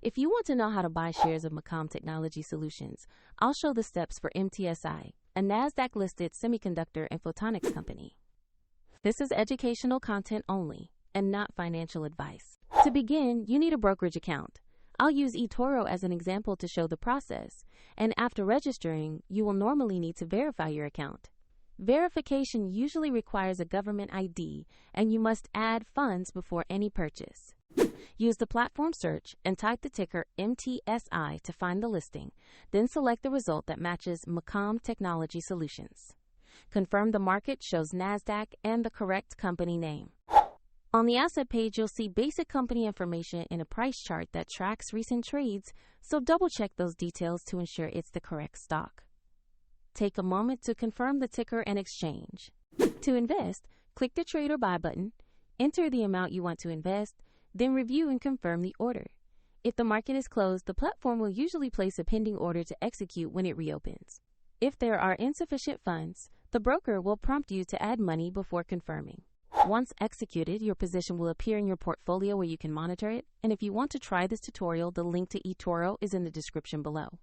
If you want to know how to buy shares of Macom Technology Solutions, I'll show the steps for MTSI, a NASDAQ-listed semiconductor and photonics company. This is educational content only and not financial advice. To begin, you need a brokerage account. I'll use eToro as an example to show the process, and after registering, you will normally need to verify your account. Verification usually requires a government ID, and you must add funds before any purchase. Use the platform search and type the ticker MTSI to find the listing, then select the result that matches Macom Technology Solutions. Confirm the market shows NASDAQ and the correct company name. On the asset page, you'll see basic company information in a price chart that tracks recent trades, so double-check those details to ensure it's the correct stock. Take a moment to confirm the ticker and exchange. To invest, click the Trade or Buy button, enter the amount you want to invest, then review and confirm the order. If the market is closed, the platform will usually place a pending order to execute when it reopens. If there are insufficient funds, the broker will prompt you to add money before confirming. Once executed, your position will appear in your portfolio where you can monitor it, and if you want to try this tutorial, the link to eToro is in the description below.